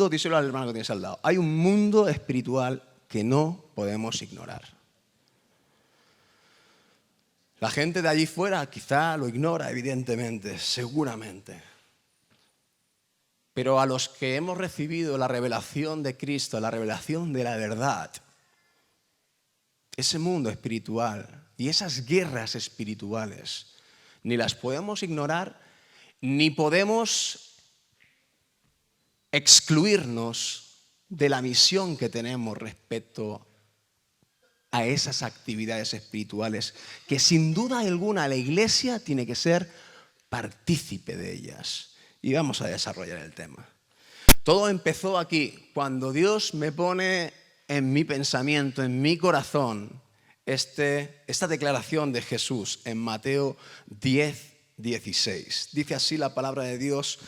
mundo, díselo al hermano que tienes al lado, hay un mundo espiritual que no podemos ignorar. La gente de allí fuera quizá lo ignora, evidentemente, seguramente. Pero a los que hemos recibido la revelación de Cristo, la revelación de la verdad, ese mundo espiritual y esas guerras espirituales, ni las podemos ignorar, ni podemos excluirnos de la misión que tenemos respecto a esas actividades espirituales, que sin duda alguna la Iglesia tiene que ser partícipe de ellas. Y vamos a desarrollar el tema. Todo empezó aquí, cuando Dios me pone en mi pensamiento, en mi corazón, esta declaración de Jesús en Mateo 10:16. Dice así la palabra de Dios,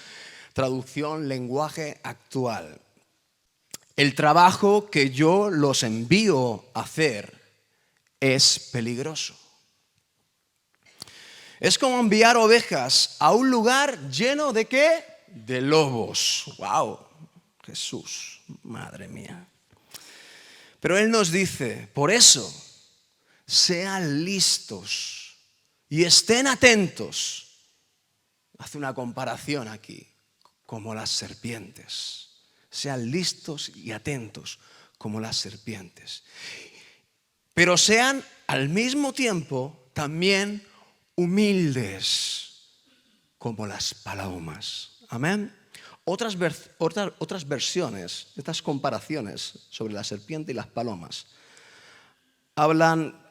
traducción, lenguaje actual. El trabajo que yo los envío a hacer es peligroso. Es como enviar ovejas a un lugar lleno ¿de qué? De lobos. ¡Wow! Jesús, madre mía. Pero Él nos dice, por eso, sean listos y estén atentos. Hace una comparación aquí, como las serpientes. Sean listos y atentos, como las serpientes. Pero sean al mismo tiempo también humildes como las palomas. Amén. Otras versiones, estas comparaciones sobre la serpiente y las palomas, hablan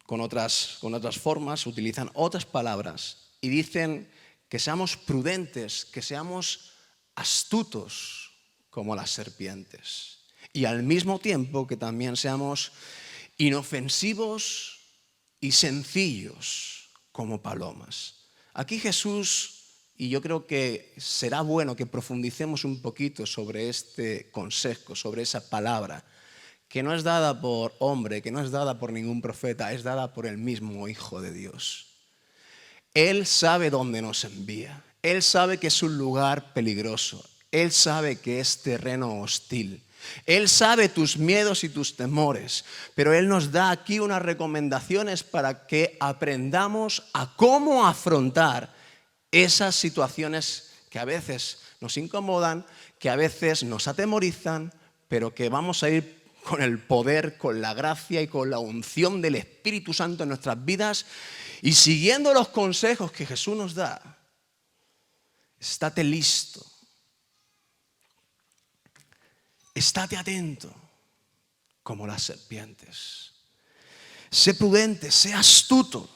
con otras formas, utilizan otras palabras y dicen que seamos prudentes, que seamos astutos como las serpientes y al mismo tiempo que también seamos inofensivos y sencillos como palomas. Aquí Jesús, y yo creo que será bueno que profundicemos un poquito sobre este consejo, sobre esa palabra, que no es dada por hombre, que no es dada por ningún profeta, es dada por el mismo Hijo de Dios. Él sabe dónde nos envía, Él sabe que es un lugar peligroso, Él sabe que es terreno hostil. Él sabe tus miedos y tus temores, pero Él nos da aquí unas recomendaciones para que aprendamos a cómo afrontar esas situaciones que a veces nos incomodan, que a veces nos atemorizan, pero que vamos a ir con el poder, con la gracia y con la unción del Espíritu Santo en nuestras vidas y siguiendo los consejos que Jesús nos da. Estate listo. Estate atento como las serpientes. Sé prudente, sé astuto.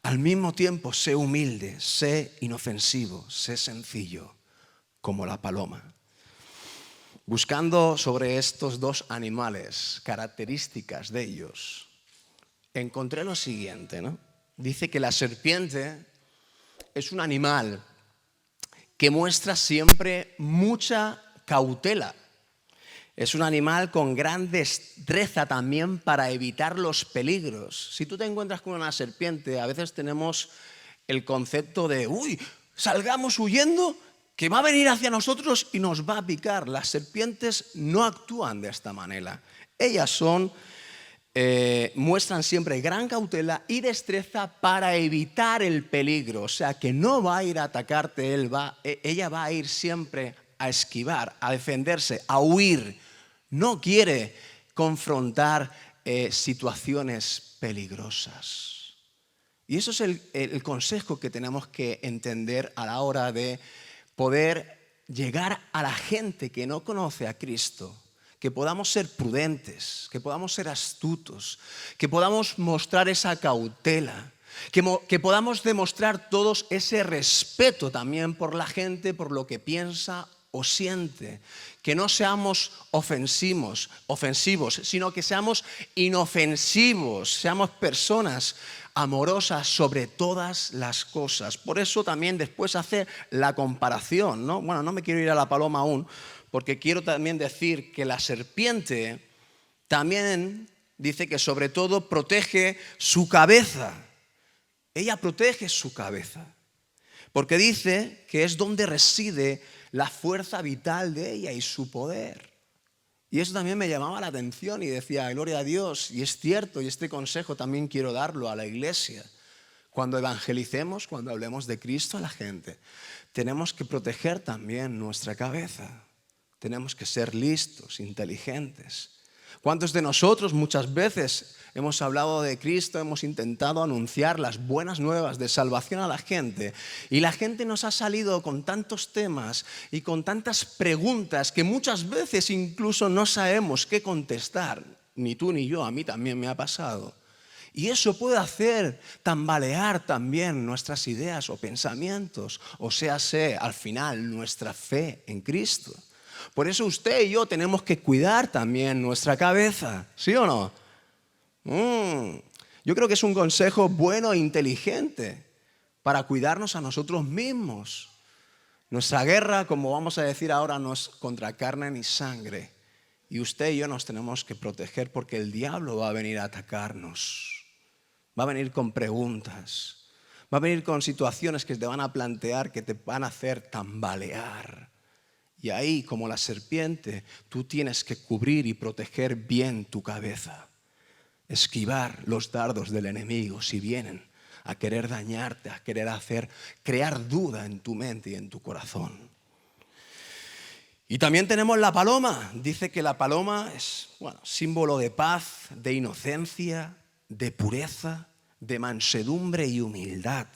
Al mismo tiempo, sé humilde, sé inofensivo, sé sencillo como la paloma. Buscando sobre estos dos animales, características de ellos, encontré lo siguiente, ¿no? Dice que la serpiente es un animal que muestra siempre mucha cautela. Es un animal con gran destreza también para evitar los peligros. Si tú te encuentras con una serpiente, a veces tenemos el concepto de, salgamos huyendo, que va a venir hacia nosotros y nos va a picar. Las serpientes no actúan de esta manera. Ellas muestran siempre gran cautela y destreza para evitar el peligro. O sea, que no va a ir a atacarte, ella va a ir siempre a esquivar, a defenderse, a huir. No quiere confrontar situaciones peligrosas. Y eso es el consejo que tenemos que entender a la hora de poder llegar a la gente que no conoce a Cristo, que podamos ser prudentes, que podamos ser astutos, que podamos mostrar esa cautela, que podamos demostrar todos ese respeto también por la gente, por lo que piensa o siente, que no seamos ofensivos, sino que seamos inofensivos, seamos personas amorosas sobre todas las cosas. Por eso también después hace la comparación, ¿no? Bueno, no me quiero ir a la paloma aún, porque quiero también decir que la serpiente también dice que sobre todo protege su cabeza. Ella protege su cabeza, porque dice que es donde reside la fuerza vital de ella y su poder. Y eso también me llamaba la atención y decía, gloria a Dios, y es cierto, y este consejo también quiero darlo a la iglesia. Cuando evangelicemos, cuando hablemos de Cristo a la gente, tenemos que proteger también nuestra cabeza. Tenemos que ser listos, inteligentes. ¿Cuántos de nosotros muchas veces hemos hablado de Cristo, hemos intentado anunciar las buenas nuevas de salvación a la gente y la gente nos ha salido con tantos temas y con tantas preguntas que muchas veces incluso no sabemos qué contestar? Ni tú ni yo, a mí también me ha pasado. Y eso puede hacer tambalear también nuestras ideas o pensamientos, o sea, al final nuestra fe en Cristo. Por eso usted y yo tenemos que cuidar también nuestra cabeza, ¿sí o no? Yo creo que es un consejo bueno e inteligente para cuidarnos a nosotros mismos. Nuestra guerra, como vamos a decir ahora, no es contra carne ni sangre. Y usted y yo nos tenemos que proteger porque el diablo va a venir a atacarnos. Va a venir con preguntas. Va a venir con situaciones que te van a plantear, que te van a hacer tambalear. Y ahí, como la serpiente, tú tienes que cubrir y proteger bien tu cabeza. Esquivar los dardos del enemigo si vienen a querer dañarte, a querer crear duda en tu mente y en tu corazón. Y también tenemos la paloma. Dice que la paloma es, símbolo de paz, de inocencia, de pureza, de mansedumbre y humildad.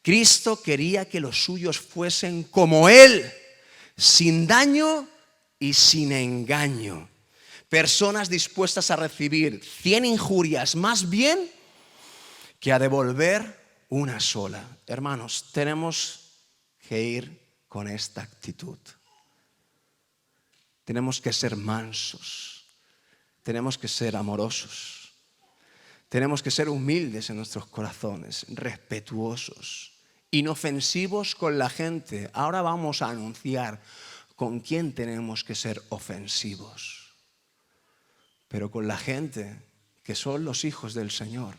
Cristo quería que los suyos fuesen como Él, sin daño y sin engaño. Personas dispuestas a recibir 100 injurias más bien que a devolver una sola. Hermanos, tenemos que ir con esta actitud. Tenemos que ser mansos, tenemos que ser amorosos, tenemos que ser humildes en nuestros corazones, respetuosos, inofensivos con la gente. Ahora vamos a anunciar con quién tenemos que ser ofensivos. Pero con la gente que son los hijos del Señor,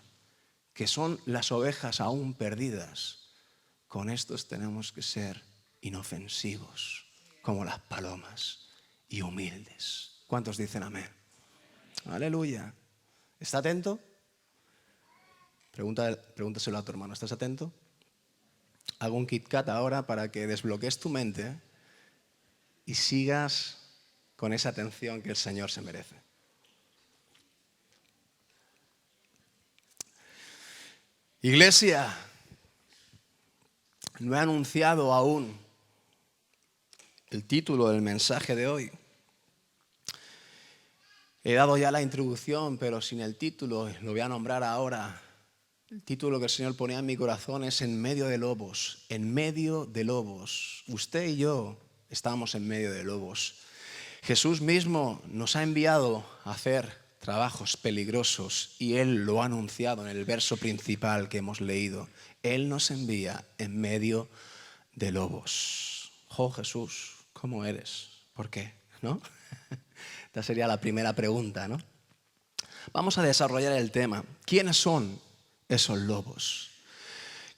que son las ovejas aún perdidas, con estos tenemos que ser inofensivos, como las palomas, y humildes. ¿Cuántos dicen amén? Aleluya. ¿Está atento? Pregúntaselo a tu hermano. ¿Estás atento? Hago un Kit Kat ahora para que desbloquees tu mente y sigas con esa atención que el Señor se merece. Iglesia, no he anunciado aún el título del mensaje de hoy. He dado ya la introducción, pero sin el título, lo voy a nombrar ahora. El título que el Señor ponía en mi corazón es En medio de lobos. En medio de lobos. Usted y yo estamos en medio de lobos. Jesús mismo nos ha enviado a hacer trabajos peligrosos y Él lo ha anunciado en el verso principal que hemos leído. Él nos envía en medio de lobos. Oh Jesús, ¿cómo eres? ¿Por qué? ¿No? Esta sería la primera pregunta, ¿no? Vamos a desarrollar el tema. ¿Quiénes son esos lobos?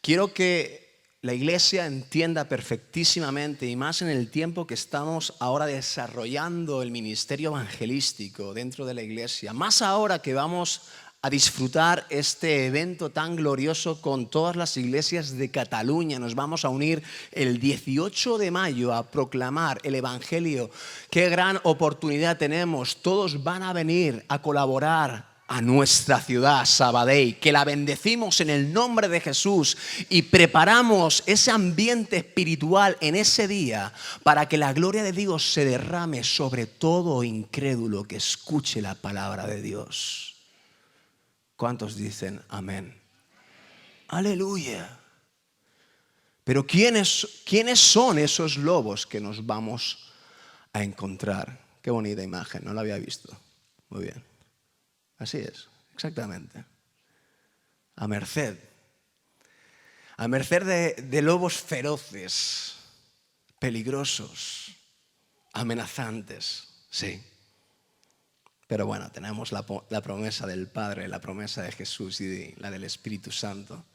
Quiero que la iglesia entienda perfectísimamente, y más en el tiempo que estamos ahora desarrollando el ministerio evangelístico dentro de la iglesia, más ahora que vamos a disfrutar este evento tan glorioso con todas las iglesias de Cataluña. Nos vamos a unir el 18 de mayo a proclamar el evangelio. Qué gran oportunidad tenemos. Todos van a venir a colaborar a nuestra ciudad, Sabadell, que la bendecimos en el nombre de Jesús y preparamos ese ambiente espiritual en ese día para que la gloria de Dios se derrame sobre todo incrédulo que escuche la palabra de Dios. ¿Cuántos dicen amén? Aleluya. Pero ¿quiénes son esos lobos que nos vamos a encontrar? Qué bonita imagen, no la había visto. Muy bien. Así es, exactamente. A merced de lobos feroces, peligrosos, amenazantes, sí. Pero bueno, tenemos la promesa del Padre, la promesa de Jesús y la del Espíritu Santo,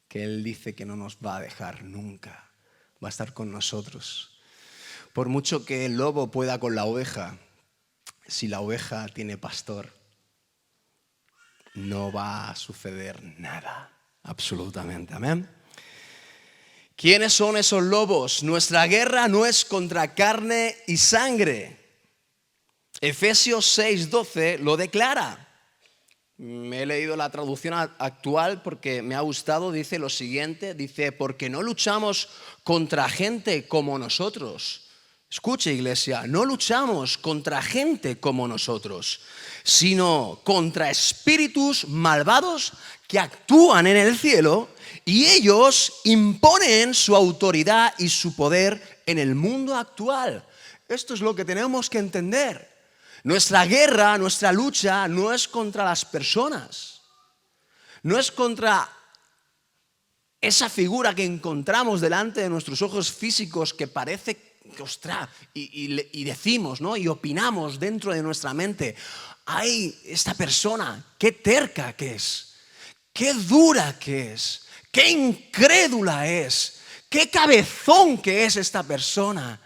que Él dice que no nos va a dejar nunca, va a estar con nosotros. Por mucho que el lobo pueda con la oveja, si la oveja tiene pastor, no va a suceder nada, absolutamente. Amén. ¿Quiénes son esos lobos? Nuestra guerra no es contra carne y sangre. Efesios 6:12 lo declara. Me he leído la traducción actual porque me ha gustado. Dice lo siguiente, dice, porque no luchamos contra gente como nosotros. Escuche, iglesia, no luchamos contra gente como nosotros, sino contra espíritus malvados que actúan en el cielo y ellos imponen su autoridad y su poder en el mundo actual. Esto es lo que tenemos que entender. Nuestra guerra, nuestra lucha no es contra las personas, no es contra esa figura que encontramos delante de nuestros ojos físicos que parece que, ostras, y decimos, ¿no? Y opinamos dentro de nuestra mente, ay, esta persona, qué terca que es, qué dura que es, qué incrédula es, qué cabezón que es esta persona.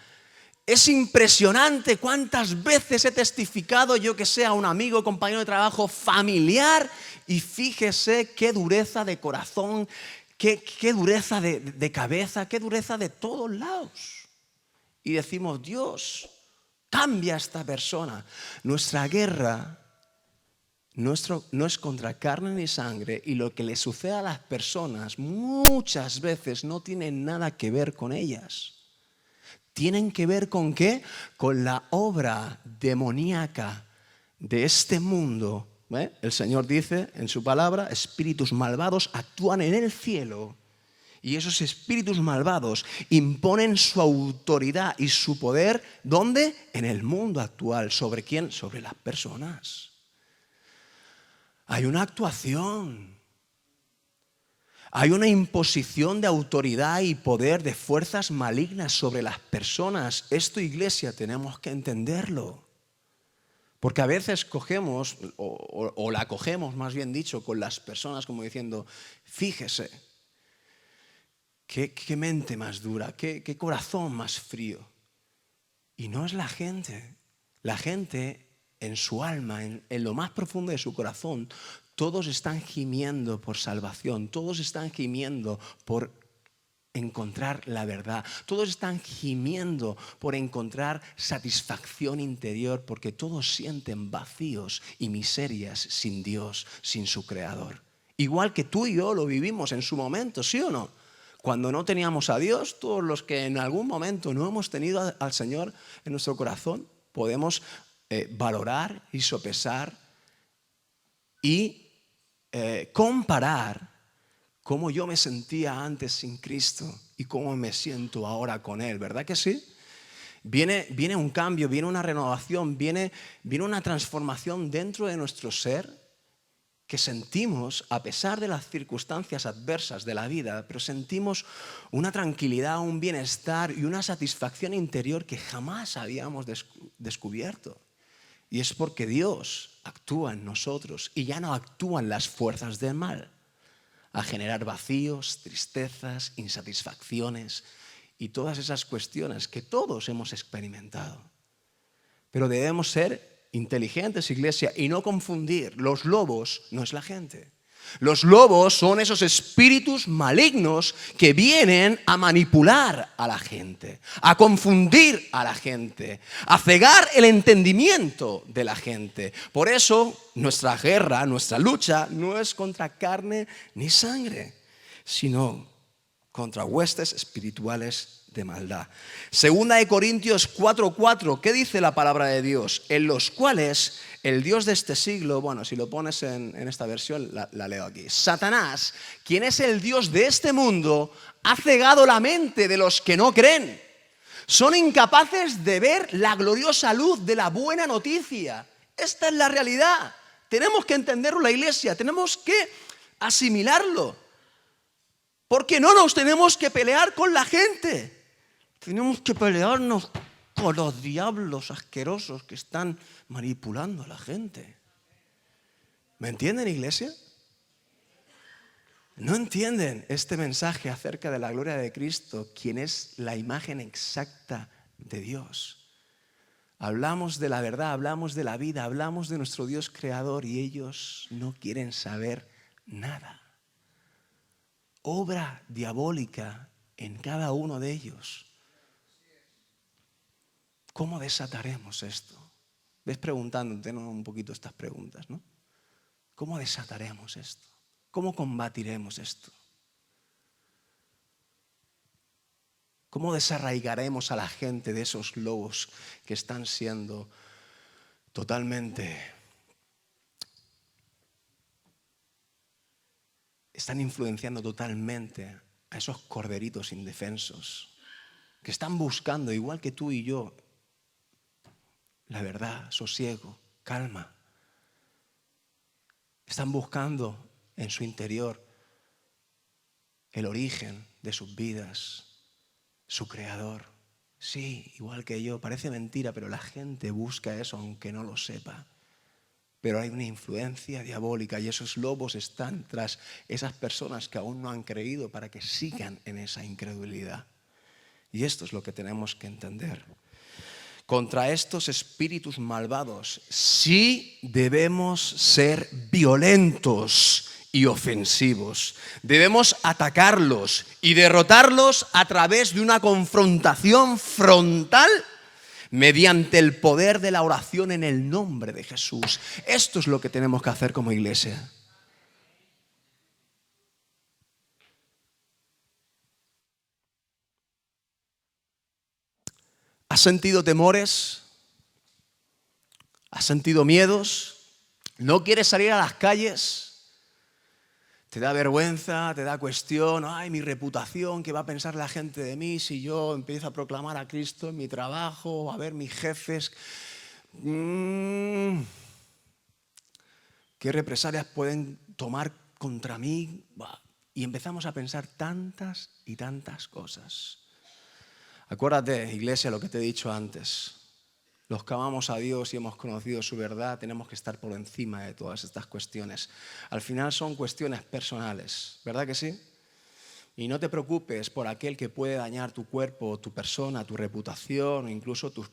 Es impresionante cuántas veces he testificado, yo que sé, a un amigo, compañero de trabajo, familiar, y fíjese qué dureza de corazón, qué dureza de cabeza, qué dureza de todos lados. Y decimos, Dios, cambia a esta persona. Nuestra guerra no es contra carne ni sangre, y lo que le sucede a las personas muchas veces no tiene nada que ver con ellas. ¿Tienen que ver con qué? Con la obra demoníaca de este mundo. El Señor dice en su palabra, espíritus malvados actúan en el cielo y esos espíritus malvados imponen su autoridad y su poder, ¿dónde? En el mundo actual. ¿Sobre quién? Sobre las personas. Hay una actuación. Hay una imposición de autoridad y poder de fuerzas malignas sobre las personas. Esto, iglesia, tenemos que entenderlo. Porque a veces cogemos, o la cogemos, más bien dicho, con las personas como diciendo, fíjese, qué mente más dura, qué corazón más frío. Y no es la gente. La gente en su alma, en lo más profundo de su corazón, todos están gimiendo por salvación, todos están gimiendo por encontrar la verdad, todos están gimiendo por encontrar satisfacción interior, porque todos sienten vacíos y miserias sin Dios, sin su Creador. Igual que tú y yo lo vivimos en su momento, ¿sí o no? Cuando no teníamos a Dios, todos los que en algún momento no hemos tenido al Señor en nuestro corazón, podemos valorar y sopesar y comparar cómo yo me sentía antes sin Cristo y cómo me siento ahora con Él, ¿verdad que sí? Viene un cambio, viene una renovación, viene una transformación dentro de nuestro ser que sentimos, a pesar de las circunstancias adversas de la vida, pero sentimos una tranquilidad, un bienestar y una satisfacción interior que jamás habíamos descubierto. Y es porque Dios actúa en nosotros y ya no actúan las fuerzas del mal a generar vacíos, tristezas, insatisfacciones y todas esas cuestiones que todos hemos experimentado. Pero debemos ser inteligentes, iglesia, y no confundir. Los lobos no es la gente. Los lobos son esos espíritus malignos que vienen a manipular a la gente, a confundir a la gente, a cegar el entendimiento de la gente. Por eso nuestra guerra, nuestra lucha no es contra carne ni sangre, sino contra huestes espirituales de maldad. Segunda de Corintios 4:4, ¿qué dice la palabra de Dios? En los cuales el Dios de este siglo, bueno, si lo pones en esta versión, la leo aquí. Satanás, quien es el Dios de este mundo, ha cegado la mente de los que no creen. Son incapaces de ver la gloriosa luz de la buena noticia. Esta es la realidad. Tenemos que entenderlo, la iglesia, tenemos que asimilarlo. Porque no nos tenemos que pelear con la gente. Tenemos que pelearnos con los diablos asquerosos que están manipulando a la gente. ¿Me entienden, iglesia? ¿No entienden este mensaje acerca de la gloria de Cristo, quien es la imagen exacta de Dios. Hablamos de la verdad, hablamos de la vida, hablamos de nuestro Dios creador y ellos no quieren saber nada. Obra diabólica en cada uno de ellos. ¿Cómo desataremos esto? Ves preguntándote, ¿no?, un poquito estas preguntas, ¿no? ¿Cómo desataremos esto? ¿Cómo combatiremos esto? ¿Cómo desarraigaremos a la gente de esos lobos que están siendo están influenciando totalmente a esos corderitos indefensos que están buscando, igual que tú y yo, la verdad, sosiego, calma? Están buscando en su interior el origen de sus vidas, su creador. Sí, igual que yo, parece mentira, pero la gente busca eso aunque no lo sepa. Pero hay una influencia diabólica y esos lobos están tras esas personas que aún no han creído para que sigan en esa incredulidad. Y esto es lo que tenemos que entender. Contra estos espíritus malvados sí debemos ser violentos y ofensivos. Debemos atacarlos y derrotarlos a través de una confrontación frontal mediante el poder de la oración en el nombre de Jesús. Esto es lo que tenemos que hacer como iglesia. ¿Has sentido temores? ¿Has sentido miedos? ¿No quieres salir a las calles? ¿Te da vergüenza? ¿Te da cuestión? ¡Ay, mi reputación! ¿Qué va a pensar la gente de mí si yo empiezo a proclamar a Cristo en mi trabajo? A ver, mis jefes. ¿Qué represalias pueden tomar contra mí? Y empezamos a pensar tantas y tantas cosas. Acuérdate, iglesia, lo que te he dicho antes. Los que amamos a Dios y hemos conocido su verdad, tenemos que estar por encima de todas estas cuestiones. Al final son cuestiones personales, ¿verdad que sí? Y no te preocupes por aquel que puede dañar tu cuerpo, tu persona, tu reputación, incluso tu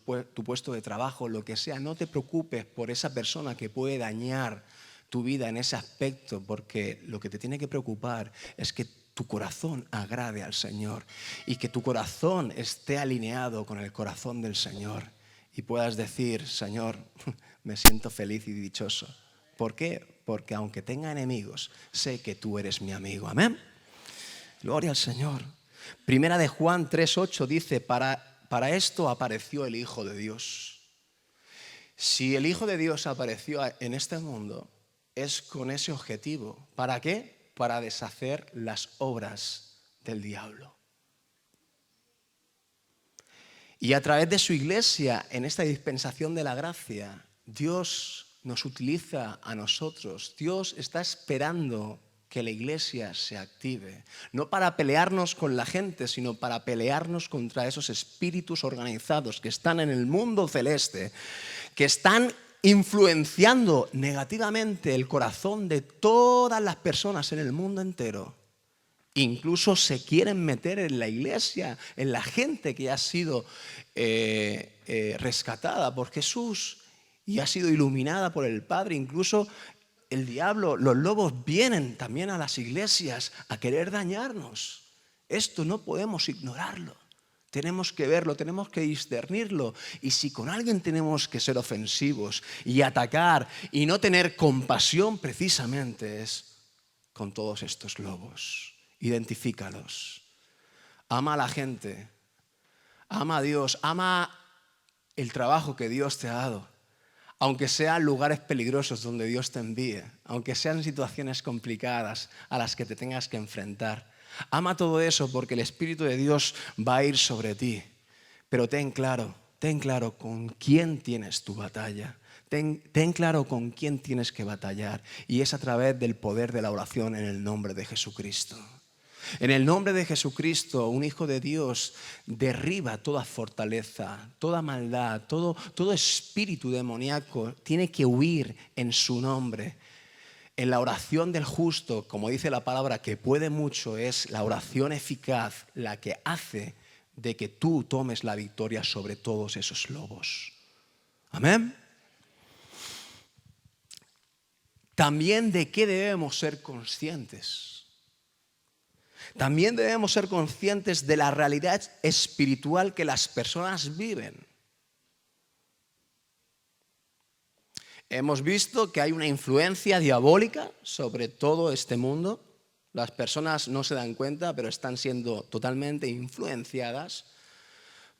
puesto de trabajo, lo que sea. No te preocupes por esa persona que puede dañar tu vida en ese aspecto, porque lo que te tiene que preocupar es que tu corazón agrade al Señor y que tu corazón esté alineado con el corazón del Señor y puedas decir: Señor, me siento feliz y dichoso. ¿Por qué? Porque aunque tenga enemigos, sé que tú eres mi amigo. Amén. Gloria al Señor. Primera de Juan 3:8 dice: para esto apareció el Hijo de Dios. Si el Hijo de Dios apareció en este mundo, es con ese objetivo. ¿Para qué? Para deshacer las obras del diablo. Y a través de su iglesia, en esta dispensación de la gracia, Dios nos utiliza a nosotros. Dios está esperando que la iglesia se active, no para pelearnos con la gente, sino para pelearnos contra esos espíritus organizados que están en el mundo celeste, que están influenciando negativamente el corazón de todas las personas en el mundo entero. Incluso se quieren meter en la iglesia, en la gente que ha sido rescatada por Jesús y ha sido iluminada por el Padre. Incluso el diablo, los lobos vienen también a las iglesias a querer dañarnos. Esto no podemos ignorarlo. Tenemos que verlo, tenemos que discernirlo. Y si con alguien tenemos que ser ofensivos y atacar y no tener compasión, precisamente es con todos estos lobos. Identifícalos. Ama a la gente. Ama a Dios. Ama el trabajo que Dios te ha dado. Aunque sean lugares peligrosos donde Dios te envíe. Aunque sean situaciones complicadas a las que te tengas que enfrentar. Ama todo eso porque el Espíritu de Dios va a ir sobre ti. Pero ten claro con quién tienes tu batalla. Ten claro con quién tienes que batallar. Y es a través del poder de la oración en el nombre de Jesucristo. En el nombre de Jesucristo, un hijo de Dios derriba toda fortaleza, toda maldad, todo espíritu demoníaco tiene que huir en su nombre. En la oración del justo, como dice la palabra, que puede mucho, es la oración eficaz, la que hace de que tú tomes la victoria sobre todos esos lobos. Amén. También de qué debemos ser conscientes. También debemos ser conscientes de la realidad espiritual que las personas viven. Hemos visto que hay una influencia diabólica sobre todo este mundo. Las personas no se dan cuenta, pero están siendo totalmente influenciadas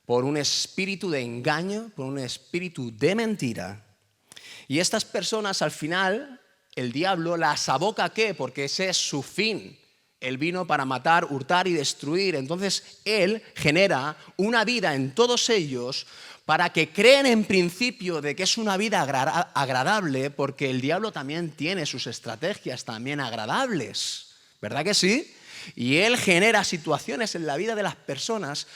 por un espíritu de engaño, por un espíritu de mentira. Y estas personas al final, el diablo las aboca ¿a qué? Porque ese es su fin. Él vino para matar, hurtar y destruir. Entonces él genera una vida en todos ellos para que creen en principio de que es una vida agradable, porque el diablo también tiene sus estrategias también agradables. ¿Verdad que sí? Y él genera situaciones en la vida de las personas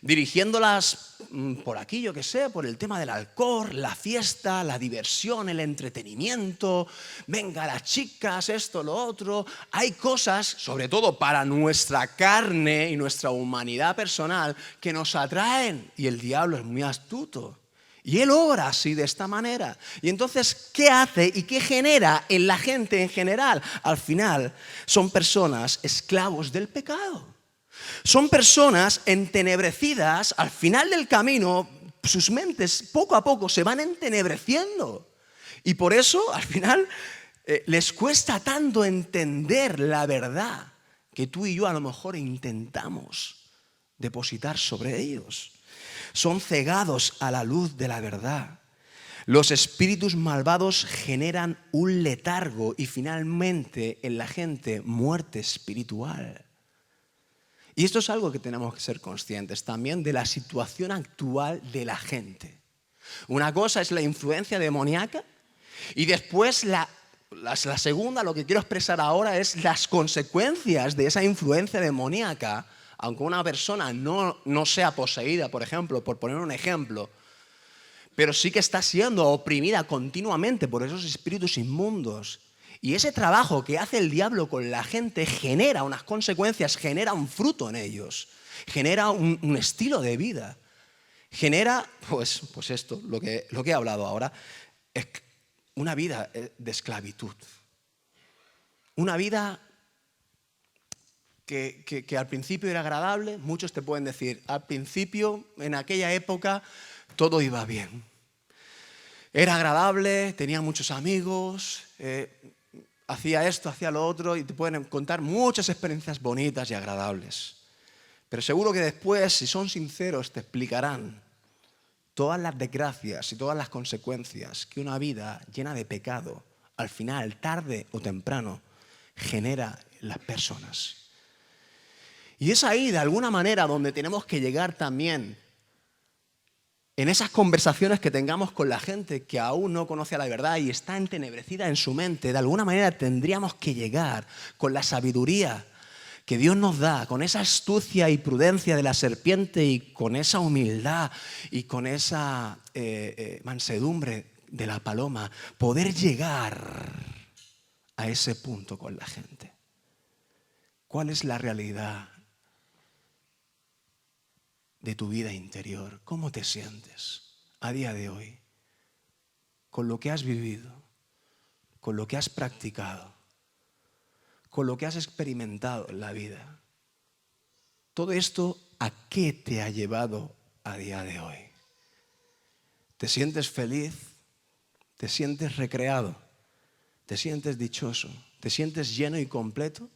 dirigiéndolas por aquí, yo qué sé, por el tema del alcohol, la fiesta, la diversión, el entretenimiento, venga las chicas, esto, lo otro. Hay cosas, sobre todo para nuestra carne y nuestra humanidad personal, que nos atraen y el diablo es muy astuto. Y él obra así, de esta manera. Y entonces, ¿qué hace y qué genera en la gente en general? Al final, son personas esclavos del pecado. Son personas entenebrecidas, al final del camino, sus mentes poco a poco se van entenebreciendo. Y por eso, al final, les cuesta tanto entender la verdad que tú y yo a lo mejor intentamos depositar sobre ellos. Son cegados a la luz de la verdad. Los espíritus malvados generan un letargo y finalmente en la gente muerte espiritual. Y esto es algo que tenemos que ser conscientes también de la situación actual de la gente. Una cosa es la influencia demoníaca y después la segunda, lo que quiero expresar ahora, es las consecuencias de esa influencia demoníaca. Aunque una persona no sea poseída, por ejemplo, por poner un ejemplo, pero sí que está siendo oprimida continuamente por esos espíritus inmundos. Y ese trabajo que hace el diablo con la gente genera unas consecuencias, genera un fruto en ellos, genera un estilo de vida, genera, pues esto, lo que he hablado ahora, es una vida de esclavitud. Una vida que al principio era agradable. Muchos te pueden decir, al principio, en aquella época, todo iba bien. Era agradable, tenía muchos amigos, hacía esto, hacía lo otro, y te pueden contar muchas experiencias bonitas y agradables. Pero seguro que después, si son sinceros, te explicarán todas las desgracias y todas las consecuencias que una vida llena de pecado, al final, tarde o temprano, genera en las personas. Y es ahí, de alguna manera, donde tenemos que llegar también, en esas conversaciones que tengamos con la gente que aún no conoce la verdad y está entenebrecida en su mente. De alguna manera tendríamos que llegar con la sabiduría que Dios nos da, con esa astucia y prudencia de la serpiente y con esa humildad y con esa mansedumbre de la paloma, poder llegar a ese punto con la gente. ¿Cuál es la realidad de tu vida interior? ¿Cómo te sientes a día de hoy? Con lo que has vivido, con lo que has practicado, con lo que has experimentado en la vida. Todo esto, ¿a qué te ha llevado a día de hoy? ¿Te sientes feliz? ¿Te sientes recreado? ¿Te sientes dichoso? ¿Te sientes lleno y completo?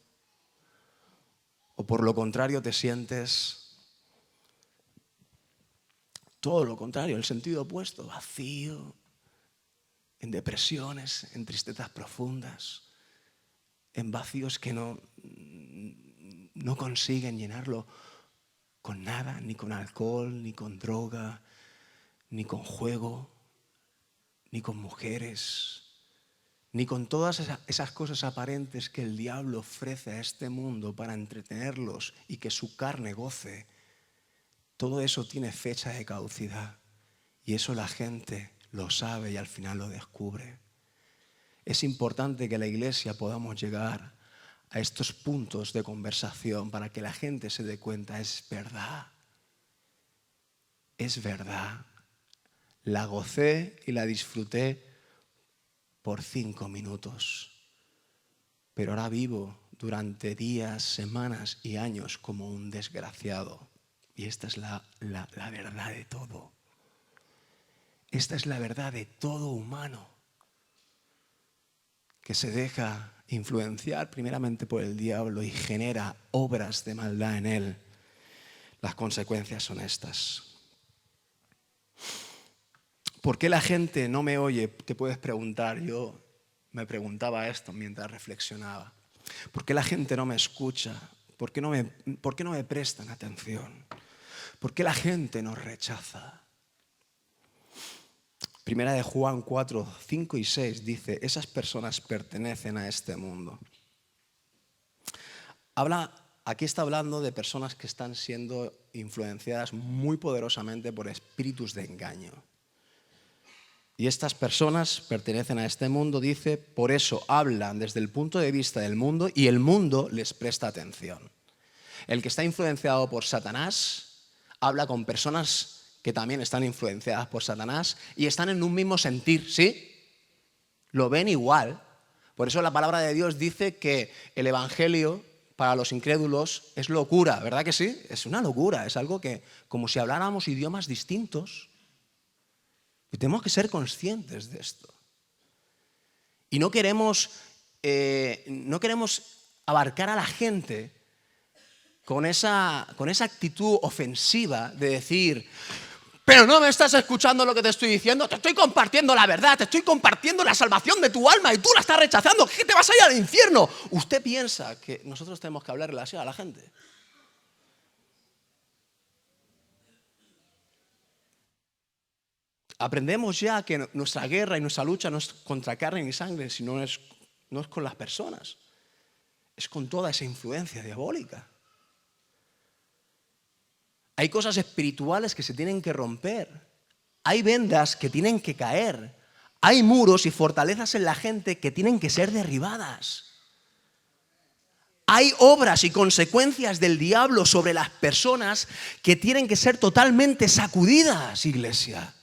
¿O por lo contrario te sientes todo lo contrario, el sentido opuesto, vacío, en depresiones, en tristezas profundas, en vacíos que no consiguen llenarlo con nada, ni con alcohol, ni con droga, ni con juego, ni con mujeres, ni con todas esas cosas aparentes que el diablo ofrece a este mundo para entretenerlos y que su carne goce? Todo eso tiene fecha de caducidad y eso la gente lo sabe y al final lo descubre. Es importante que la iglesia podamos llegar a estos puntos de conversación para que la gente se dé cuenta, es verdad. es verdad. La gocé y la disfruté por 5 minutos. Pero ahora vivo durante días, semanas y años como un desgraciado. Y esta es la verdad de todo. Esta es la verdad de todo humano que se deja influenciar primeramente por el diablo y genera obras de maldad en él. Las consecuencias son estas. ¿Por qué la gente no me oye? Te puedes preguntar. Yo me preguntaba esto mientras reflexionaba. ¿Por qué la gente no me escucha? ¿Por qué no me prestan atención? ¿Por qué la gente nos rechaza? Primera de Juan 4, 5 y 6 dice, esas personas pertenecen a este mundo. Aquí está hablando de personas que están siendo influenciadas muy poderosamente por espíritus de engaño. Y estas personas pertenecen a este mundo, dice, por eso hablan desde el punto de vista del mundo y el mundo les presta atención. El que está influenciado por Satanás habla con personas que también están influenciadas por Satanás y están en un mismo sentir, ¿sí? Lo ven igual. Por eso la palabra de Dios dice que el evangelio para los incrédulos es locura, ¿verdad que sí? Es una locura, es algo que como si habláramos idiomas distintos. Y tenemos que ser conscientes de esto. Y no queremos abarcar a la gente con esa actitud ofensiva de decir, pero no me estás escuchando lo que te estoy diciendo, te estoy compartiendo la verdad, te estoy compartiendo la salvación de tu alma y tú la estás rechazando, ¿qué te vas a ir al infierno? ¿Usted piensa que nosotros tenemos que hablarle así a la gente? Aprendemos ya que nuestra guerra y nuestra lucha no es contra carne ni sangre, sino no es con las personas. Es con toda esa influencia diabólica. Hay cosas espirituales que se tienen que romper. Hay vendas que tienen que caer. Hay muros y fortalezas en la gente que tienen que ser derribadas. Hay obras y consecuencias del diablo sobre las personas que tienen que ser totalmente sacudidas, iglesia.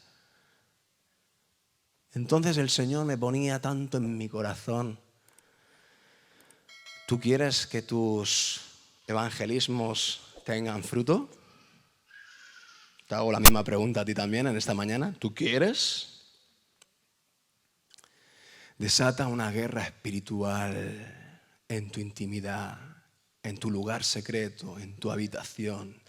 Entonces el Señor me ponía tanto en mi corazón. ¿Tú quieres que tus evangelismos tengan fruto? Te hago la misma pregunta a ti también en esta mañana. ¿Tú quieres? Desata una guerra espiritual en tu intimidad, en tu lugar secreto, en tu habitación.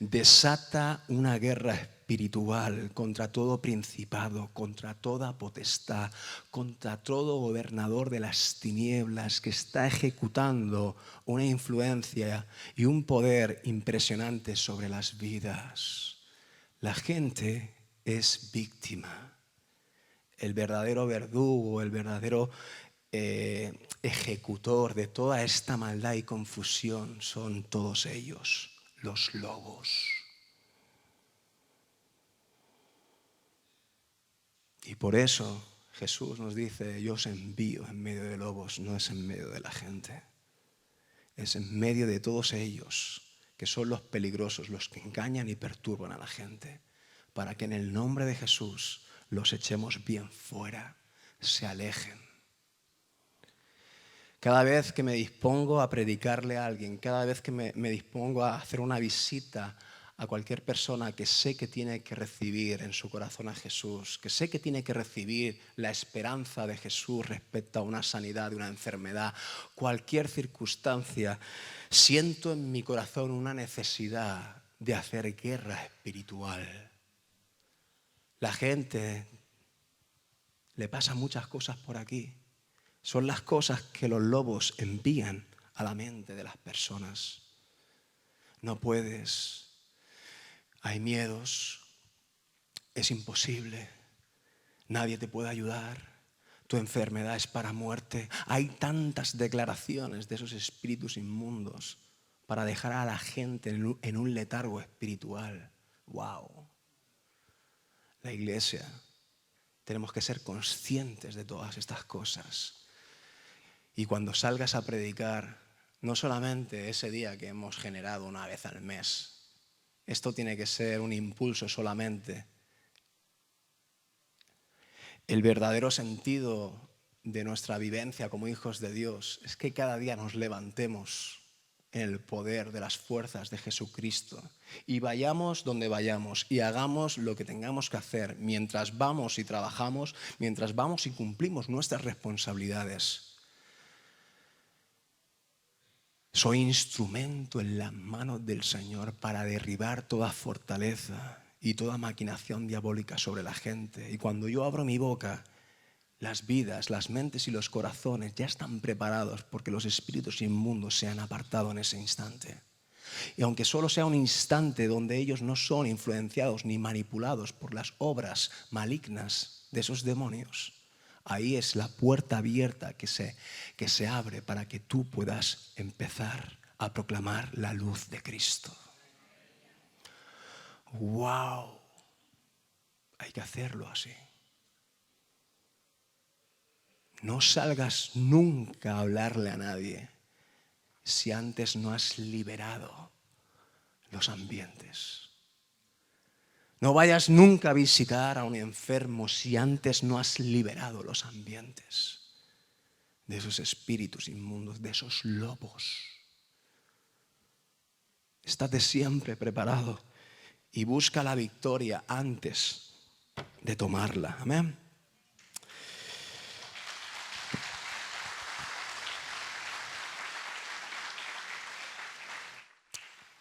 Desata una guerra espiritual contra todo principado, contra toda potestad, contra todo gobernador de las tinieblas que está ejecutando una influencia y un poder impresionante sobre las vidas. La gente es víctima. El verdadero verdugo, el verdadero ejecutor de toda esta maldad y confusión son todos ellos, los lobos. Y por eso Jesús nos dice, yo os envío en medio de lobos, no es en medio de la gente. Es en medio de todos ellos, que son los peligrosos, los que engañan y perturban a la gente, para que en el nombre de Jesús los echemos bien fuera, se alejen. Cada vez que me dispongo a predicarle a alguien, cada vez que me dispongo a hacer una visita a cualquier persona que sé que tiene que recibir en su corazón a Jesús, que sé que tiene que recibir la esperanza de Jesús respecto a una sanidad, de una enfermedad, cualquier circunstancia, siento en mi corazón una necesidad de hacer guerra espiritual. La gente le pasa muchas cosas por aquí. Son las cosas que los lobos envían a la mente de las personas. No puedes, hay miedos, es imposible, nadie te puede ayudar, tu enfermedad es para muerte. Hay tantas declaraciones de esos espíritus inmundos para dejar a la gente en un letargo espiritual. ¡Wow! La iglesia, tenemos que ser conscientes de todas estas cosas. Y cuando salgas a predicar, no solamente ese día que hemos generado una vez al mes, Esto tiene que ser un impulso solamente. El verdadero sentido de nuestra vivencia como hijos de Dios es que cada día nos levantemos en el poder de las fuerzas de Jesucristo y vayamos donde vayamos y hagamos lo que tengamos que hacer mientras vamos y trabajamos, mientras vamos y cumplimos nuestras responsabilidades. Soy instrumento en las manos del Señor para derribar toda fortaleza y toda maquinación diabólica sobre la gente. Y cuando yo abro mi boca, las vidas, las mentes y los corazones ya están preparados porque los espíritus inmundos se han apartado en ese instante. Y aunque solo sea un instante donde ellos no son influenciados ni manipulados por las obras malignas de esos demonios, ahí es la puerta abierta que se abre para que tú puedas empezar a proclamar la luz de Cristo. ¡Wow! Hay que hacerlo así. No salgas nunca a hablarle a nadie si antes no has liberado los ambientes. No vayas nunca a visitar a un enfermo si antes no has liberado los ambientes de esos espíritus inmundos, de esos lobos. Estate siempre preparado y busca la victoria antes de tomarla. Amén.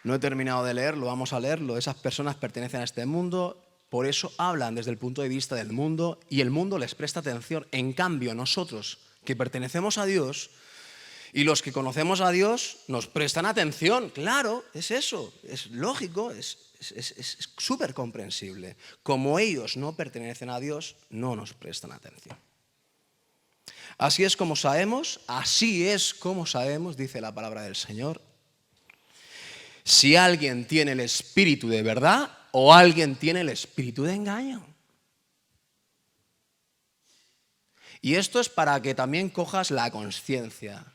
No he terminado de leerlo, vamos a leerlo. Esas personas pertenecen a este mundo, por eso hablan desde el punto de vista del mundo y el mundo les presta atención. En cambio, nosotros que pertenecemos a Dios y los que conocemos a Dios nos prestan atención. Claro, es eso, es lógico, es súper comprensible. Como ellos no pertenecen a Dios, no nos prestan atención. Así es como sabemos, dice la palabra del Señor, si alguien tiene el espíritu de verdad o alguien tiene el espíritu de engaño. Y esto es para que también cojas la conciencia.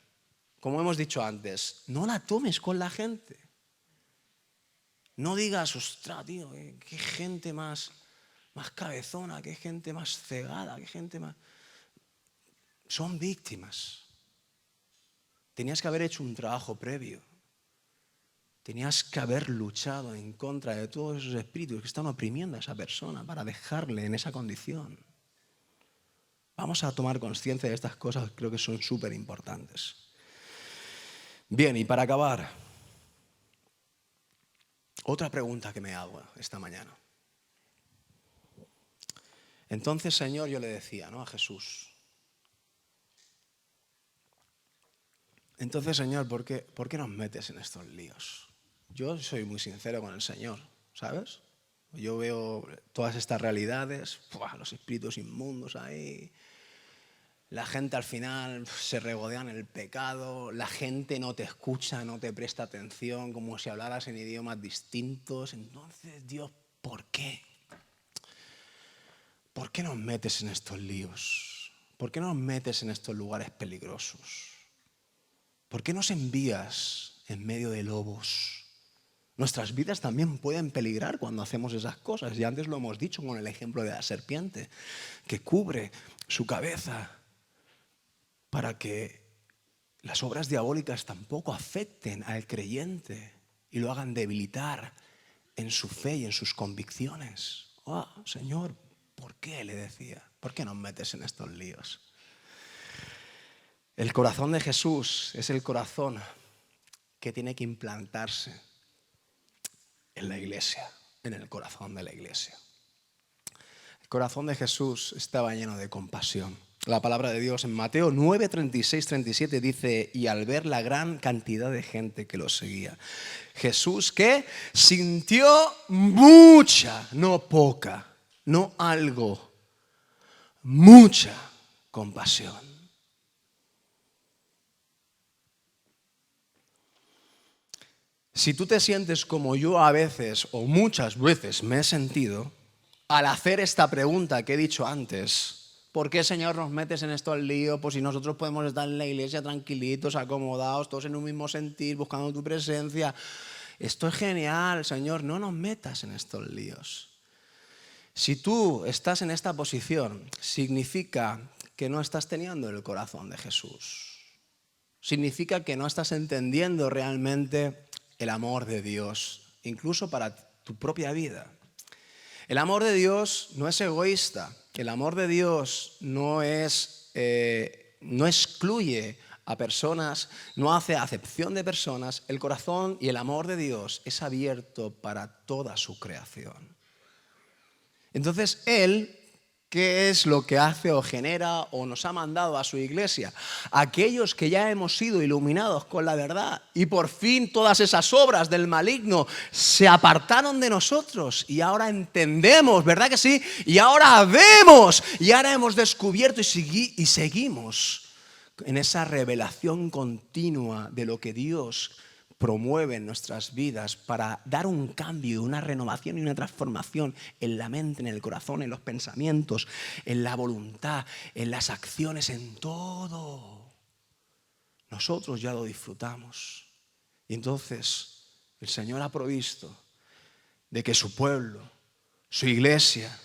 Como hemos dicho antes, no la tomes con la gente. No digas, ostras, tío, qué gente más cabezona, qué gente más cegada, qué gente más... Son víctimas. Tenías que haber hecho un trabajo previo. Tenías que haber luchado en contra de todos esos espíritus que están oprimiendo a esa persona para dejarle en esa condición. Vamos a tomar conciencia de estas cosas, creo que son súper importantes. Bien, y para acabar, otra pregunta que me hago esta mañana. Entonces, Señor, yo le decía, ¿no?, a Jesús. Entonces, Señor, ¿por qué nos metes en estos líos? Yo soy muy sincero con el Señor, ¿sabes? Yo veo todas estas realidades, los espíritus inmundos ahí, la gente al final se regodea en el pecado, la gente no te escucha, no te presta atención, como si hablaras en idiomas distintos. Entonces, Dios, ¿por qué? ¿Por qué nos metes en estos líos? ¿Por qué nos metes en estos lugares peligrosos? ¿Por qué nos envías en medio de lobos? Nuestras vidas también pueden peligrar cuando hacemos esas cosas. Y antes lo hemos dicho con el ejemplo de la serpiente, que cubre su cabeza para que las obras diabólicas tampoco afecten al creyente y lo hagan debilitar en su fe y en sus convicciones. Oh, Señor, ¿por qué? Le decía. ¿Por qué nos metes en estos líos? El corazón de Jesús es el corazón que tiene que implantarse en la iglesia, en el corazón de la iglesia. El corazón de Jesús estaba lleno de compasión. La palabra de Dios en Mateo 9, 36, 37 dice, y al ver la gran cantidad de gente que lo seguía, Jesús, ¿qué? Sintió mucha, no poca, no algo, mucha compasión. Si tú te sientes como yo a veces o muchas veces me he sentido, al hacer esta pregunta que he dicho antes, ¿por qué, Señor, nos metes en esto al lío? Pues si nosotros podemos estar en la iglesia tranquilitos, acomodados, todos en un mismo sentir, buscando tu presencia. esto es genial, Señor, no nos metas en estos líos. Si tú estás en esta posición, significa que no estás teniendo el corazón de Jesús. Significa que no estás entendiendo realmente el amor de Dios, incluso para tu propia vida. El amor de Dios no es egoísta. El amor de Dios no excluye a personas, no hace acepción de personas. El corazón y el amor de Dios es abierto para toda su creación. Entonces, Él, ¿qué es lo que hace o genera o nos ha mandado a su iglesia? Aquellos que ya hemos sido iluminados con la verdad y por fin todas esas obras del maligno se apartaron de nosotros y ahora entendemos, ¿verdad que sí? Y ahora vemos y ahora hemos descubierto y seguimos en esa revelación continua de lo que Dios promueve en nuestras vidas para dar un cambio, una renovación y una transformación en la mente, en el corazón, en los pensamientos, en la voluntad, en las acciones, en todo. Nosotros ya lo disfrutamos. Y entonces el Señor ha provisto de que su pueblo, su iglesia,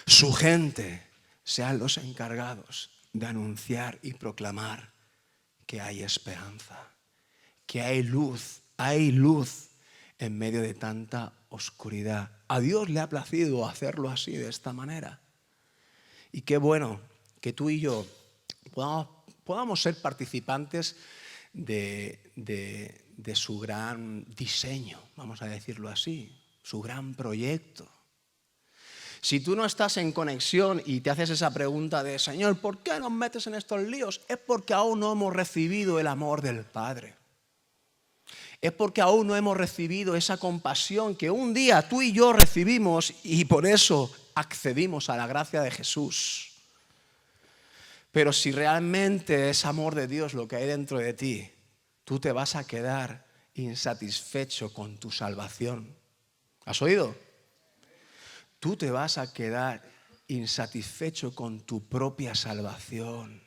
su gente sean los encargados de anunciar y proclamar que hay esperanza, que hay luz en medio de tanta oscuridad. A Dios le ha placido hacerlo así, de esta manera. Y qué bueno que tú y yo podamos ser participantes de su gran diseño, vamos a decirlo así, su gran proyecto. Si tú no estás en conexión y te haces esa pregunta de Señor, ¿por qué nos metes en estos líos? Es porque aún no hemos recibido el amor del Padre. Es porque aún no hemos recibido esa compasión que un día tú y yo recibimos y por eso accedimos a la gracia de Jesús. Pero si realmente es amor de Dios lo que hay dentro de ti, tú te vas a quedar insatisfecho con tu salvación. ¿Has oído? Tú te vas a quedar insatisfecho con tu propia salvación.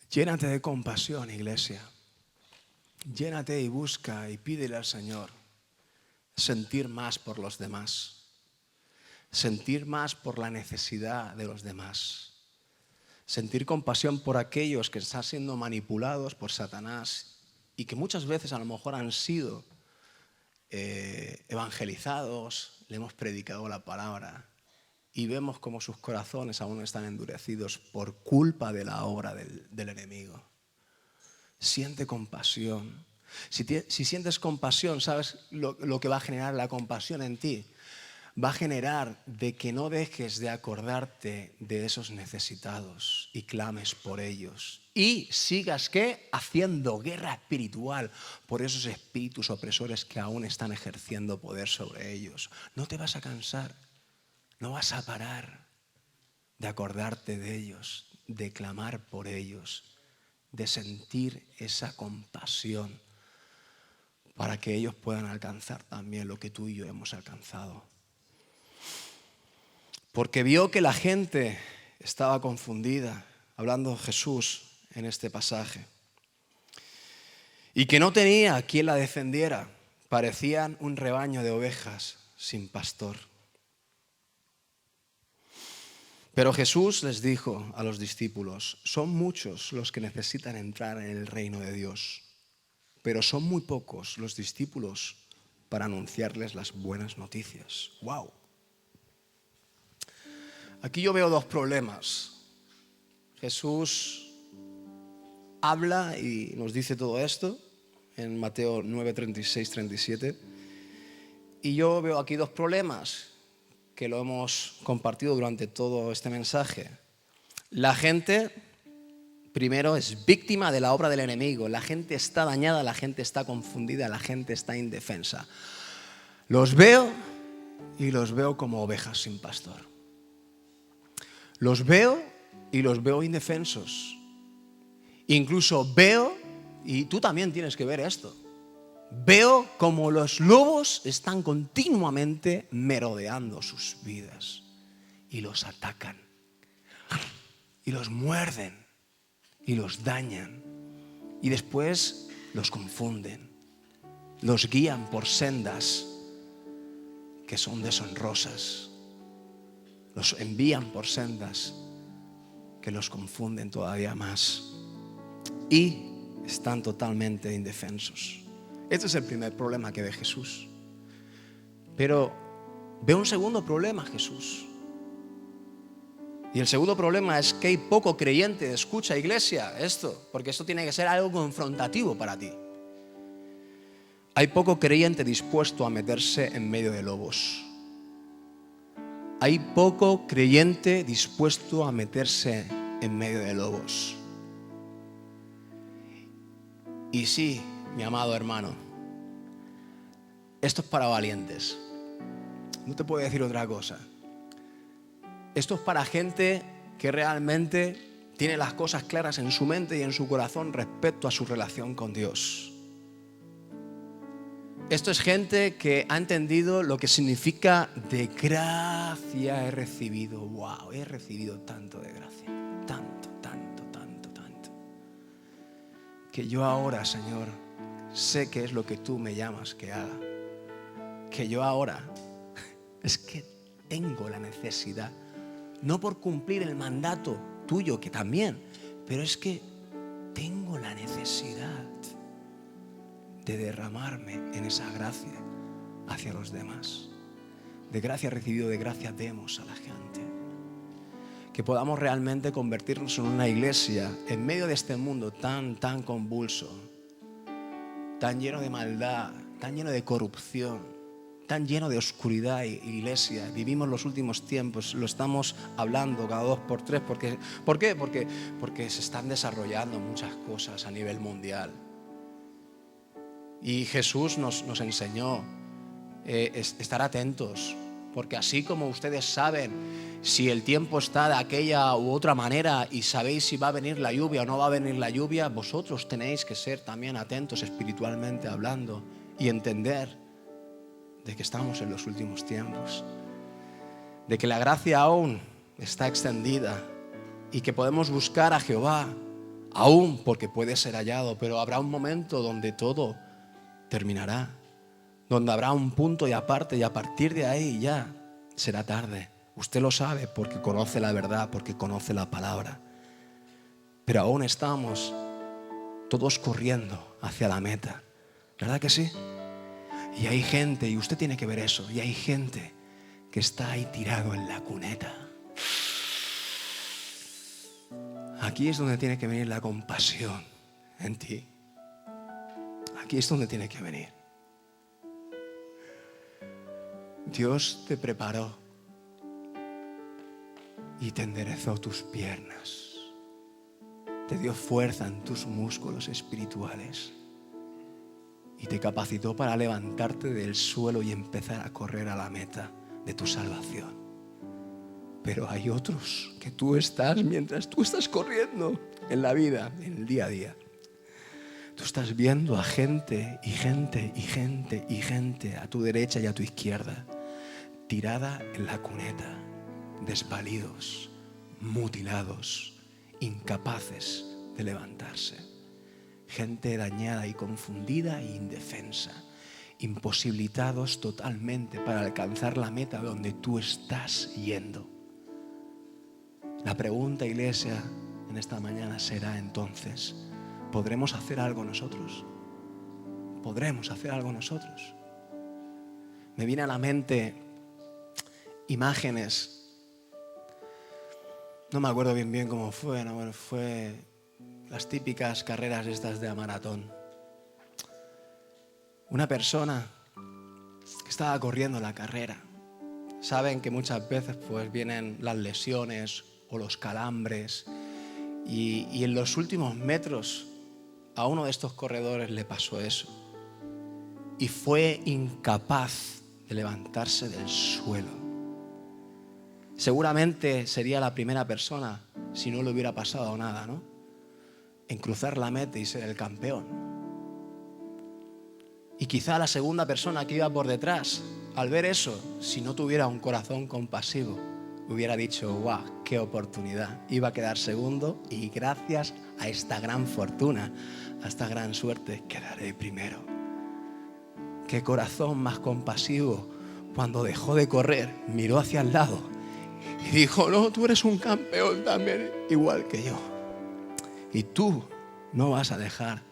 Llénate de compasión, iglesia. Llénate y busca y pídele al Señor sentir más por los demás. Sentir más por la necesidad de los demás. Sentir compasión por aquellos que están siendo manipulados por Satanás y que muchas veces a lo mejor han sido evangelizados, le hemos predicado la palabra y vemos cómo sus corazones aún están endurecidos por culpa de la obra del enemigo. Siente compasión. Si sientes compasión, ¿sabes lo que va a generar la compasión en ti? Va a generar de que no dejes de acordarte de esos necesitados y clames por ellos. Y sigas, ¿qué? Haciendo guerra espiritual por esos espíritus opresores que aún están ejerciendo poder sobre ellos. No te vas a cansar, no vas a parar de acordarte de ellos, de clamar por ellos, de sentir esa compasión para que ellos puedan alcanzar también lo que tú y yo hemos alcanzado. Porque vio que la gente estaba confundida, hablando Jesús en este pasaje, y que no tenía quien la defendiera. Parecían un rebaño de ovejas sin pastor. Pero Jesús les dijo a los discípulos, son muchos los que necesitan entrar en el reino de Dios, pero son muy pocos los discípulos para anunciarles las buenas noticias. ¡Wow! Aquí yo veo dos problemas. Jesús habla y nos dice todo esto en Mateo 9, 36, 37. Y yo veo aquí dos problemas que lo hemos compartido durante todo este mensaje. La gente, primero, es víctima de la obra del enemigo. La gente está dañada, la gente está confundida, la gente está indefensa. Los veo y los veo como ovejas sin pastor. Los veo y los veo indefensos. Incluso veo, y tú también tienes que ver esto, Veo como los lobos están continuamente merodeando sus vidas y los atacan y los muerden y los dañan y después los confunden, los guían por sendas que son deshonrosas, los envían por sendas que los confunden todavía más y están totalmente indefensos. Este es el primer problema que ve Jesús. Pero ve un segundo problema Jesús. Y el segundo problema es que hay poco creyente. Escucha, iglesia, esto, porque esto tiene que ser algo confrontativo para ti. Hay poco creyente dispuesto a meterse en medio de lobos. Hay poco creyente dispuesto a meterse en medio de lobos. Y sí, mi amado hermano, esto es para valientes. No te puedo decir otra cosa. Esto es para gente que realmente tiene las cosas claras en su mente y en su corazón respecto a su relación con Dios. Esto es gente que ha entendido lo que significa de gracia he recibido. Wow, he recibido tanto de gracia. Tanto, tanto, tanto, tanto. Que yo ahora, Señor, sé qué es lo que tú me llamas que haga. Que yo ahora es que tengo la necesidad, no por cumplir el mandato tuyo, que también, pero es que tengo la necesidad de derramarme en esa gracia hacia los demás. De gracia recibido, de gracia demos a la gente. Que podamos realmente convertirnos en una iglesia en medio de este mundo tan convulso, tan lleno de maldad, tan lleno de corrupción, tan lleno de oscuridad. Iglesia, vivimos los últimos tiempos, lo estamos hablando cada 2 por 3. ¿Por qué? Porque se están desarrollando muchas cosas a nivel mundial. Y Jesús nos enseñó estar atentos, porque así como ustedes saben si el tiempo está de aquella u otra manera y sabéis si va a venir la lluvia o no va a venir la lluvia, vosotros tenéis que ser también atentos espiritualmente hablando y entender de que estamos en los últimos tiempos, de que la gracia aún está extendida y que podemos buscar a Jehová aún porque puede ser hallado, pero habrá un momento donde todo terminará, donde habrá un punto y aparte, y a partir de ahí ya será tarde. Usted lo sabe porque conoce la verdad, porque conoce la palabra. Pero aún estamos todos corriendo hacia la meta, ¿verdad que sí? Y hay gente, y usted tiene que ver eso, y hay gente que está ahí tirado en la cuneta. Aquí es donde tiene que venir la compasión en ti. Aquí es donde tiene que venir. Dios te preparó y te enderezó tus piernas. Te dio fuerza en tus músculos espirituales y te capacitó para levantarte del suelo y empezar a correr a la meta de tu salvación. Pero hay otros que mientras tú estás corriendo en la vida, en el día a día, tú estás viendo a gente y gente y gente y gente a tu derecha y a tu izquierda, tirada en la cuneta, desvalidos, mutilados, incapaces de levantarse. Gente dañada y confundida e indefensa, imposibilitados totalmente para alcanzar la meta donde tú estás yendo. La pregunta, iglesia, en esta mañana será entonces, ¿podremos hacer algo nosotros? ¿Podremos hacer algo nosotros? Me viene a la mente imágenes, no me acuerdo bien cómo fue, ¿no? Bueno, fue las típicas carreras estas de maratón. Una persona que estaba corriendo la carrera. Saben que muchas veces pues vienen las lesiones o los calambres y en los últimos metros a uno de estos corredores le pasó eso y fue incapaz de levantarse del suelo. Seguramente sería la primera persona, si no le hubiera pasado nada, ¿no?, en cruzar la meta y ser el campeón. Y quizá la segunda persona que iba por detrás, al ver eso, si no tuviera un corazón compasivo, hubiera dicho, ¡guau, qué oportunidad! Iba a quedar segundo y gracias a esta gran fortuna, a esta gran suerte, quedaré primero. ¡Qué corazón más compasivo! Cuando dejó de correr, miró hacia el lado y dijo, no, tú eres un campeón también, igual que yo. Y tú no vas a dejar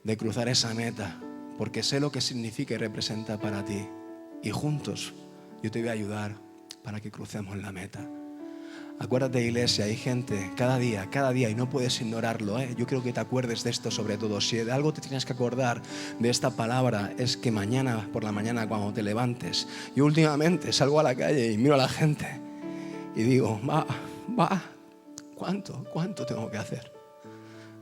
de cruzar esa meta, porque sé lo que significa y representa para ti. Y juntos yo te voy a ayudar para que crucemos la meta. Acuérdate, iglesia, hay gente cada día, y no puedes ignorarlo, ¿eh? Yo creo que te acuerdes de esto sobre todo. Si de algo te tienes que acordar de esta palabra, es que mañana por la mañana cuando te levantes, yo últimamente salgo a la calle y miro a la gente y digo, ¿cuánto tengo que hacer?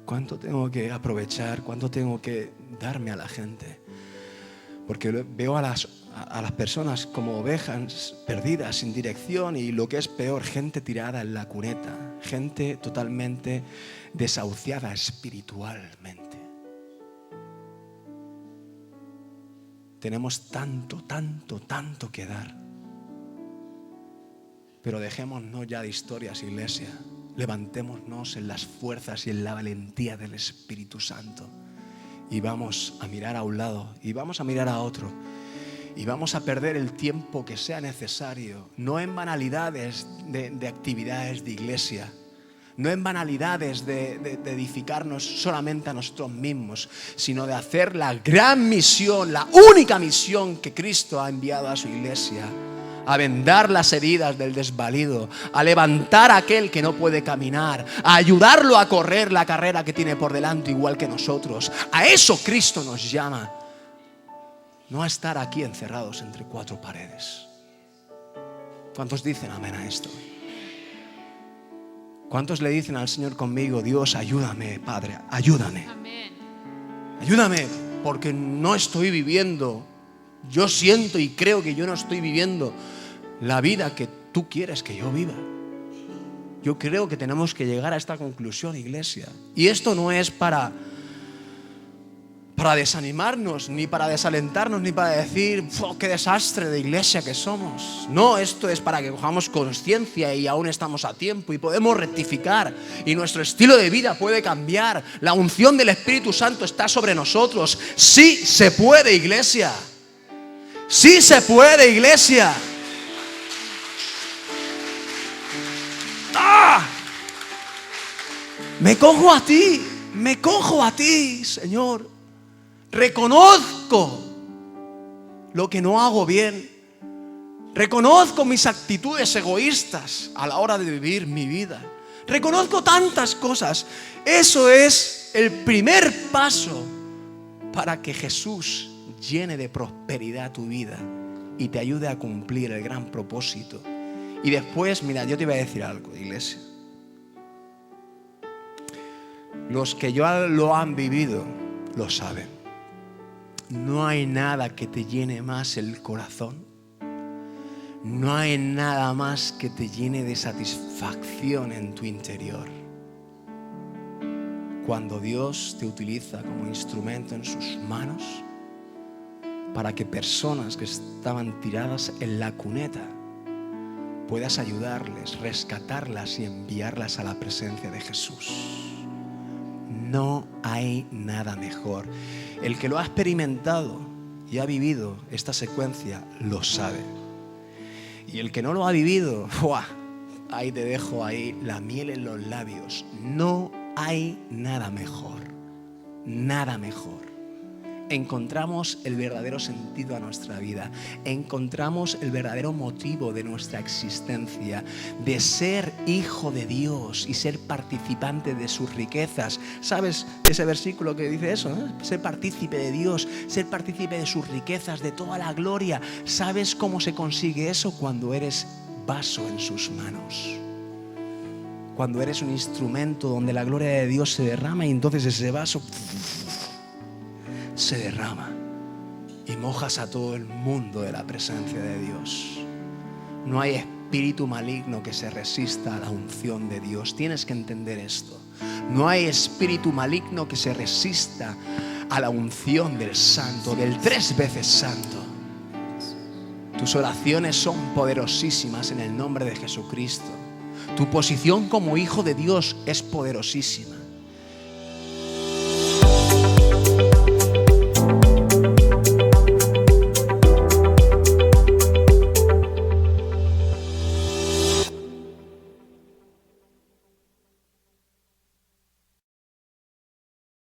¿Cuánto tengo que aprovechar? ¿Cuánto tengo que darme a la gente? Porque veo a las personas como ovejas perdidas, sin dirección, y lo que es peor, gente tirada en la cuneta, gente totalmente desahuciada espiritualmente. Tenemos tanto que dar. Pero dejémonos ya de historias, iglesia. Levantémonos en las fuerzas y en la valentía del Espíritu Santo. Y vamos a mirar a un lado y vamos a mirar a otro. Y vamos a perder el tiempo que sea necesario, no en banalidades de actividades de iglesia, no en banalidades de edificarnos solamente a nosotros mismos, sino de hacer la gran misión, la única misión que Cristo ha enviado a su iglesia, a vendar las heridas del desvalido, a levantar a aquel que no puede caminar, a ayudarlo a correr la carrera que tiene por delante igual que nosotros. A eso Cristo nos llama. No a estar aquí encerrados entre cuatro paredes. ¿Cuántos dicen amén a esto? ¿Cuántos le dicen al Señor conmigo, Dios, ayúdame, Padre, ayúdame? Amén. Ayúdame, porque no estoy viviendo, yo siento y creo que yo no estoy viviendo la vida que tú quieres que yo viva. Yo creo que tenemos que llegar a esta conclusión, iglesia. Y esto no es para desanimarnos, ni para desalentarnos, ni para decir, qué desastre de iglesia que somos. No, esto es para que cojamos conciencia y aún estamos a tiempo y podemos rectificar y nuestro estilo de vida puede cambiar. La unción del Espíritu Santo está sobre nosotros. Sí se puede, iglesia. Sí se puede, iglesia. ¡Ah! Me cojo a ti, Señor. Reconozco lo que no hago bien. Reconozco mis actitudes egoístas a la hora de vivir mi vida. Reconozco tantas cosas. Eso es el primer paso para que Jesús llene de prosperidad tu vida y te ayude a cumplir el gran propósito. Y después, mira, yo te iba a decir algo, iglesia. Los que ya lo han vivido lo saben. No hay nada que te llene más el corazón. No hay nada más que te llene de satisfacción en tu interior. Cuando Dios te utiliza como instrumento en sus manos para que personas que estaban tiradas en la cuneta puedas ayudarles, rescatarlas y enviarlas a la presencia de Jesús. No hay nada mejor. El que lo ha experimentado y ha vivido esta secuencia lo sabe. Y el que no lo ha vivido, ahí te dejo ahí la miel en los labios. No hay nada mejor. Nada mejor. Encontramos el verdadero sentido a nuestra vida. Encontramos el verdadero motivo de nuestra existencia, de ser hijo de Dios y ser participante de sus riquezas. ¿Sabes ese versículo que dice eso? Ser partícipe de Dios, ser partícipe de sus riquezas, de toda la gloria. ¿Sabes cómo se consigue eso? Cuando eres vaso en sus manos. Cuando eres un instrumento donde la gloria de Dios se derrama y entonces ese vaso se derrama y mojas a todo el mundo de la presencia de Dios. No hay espíritu maligno que se resista a la unción de Dios. Tienes que entender esto. No hay espíritu maligno que se resista a la unción del Santo, del 3 veces Santo. Tus oraciones son poderosísimas en el nombre de Jesucristo. Tu posición como hijo de Dios es poderosísima.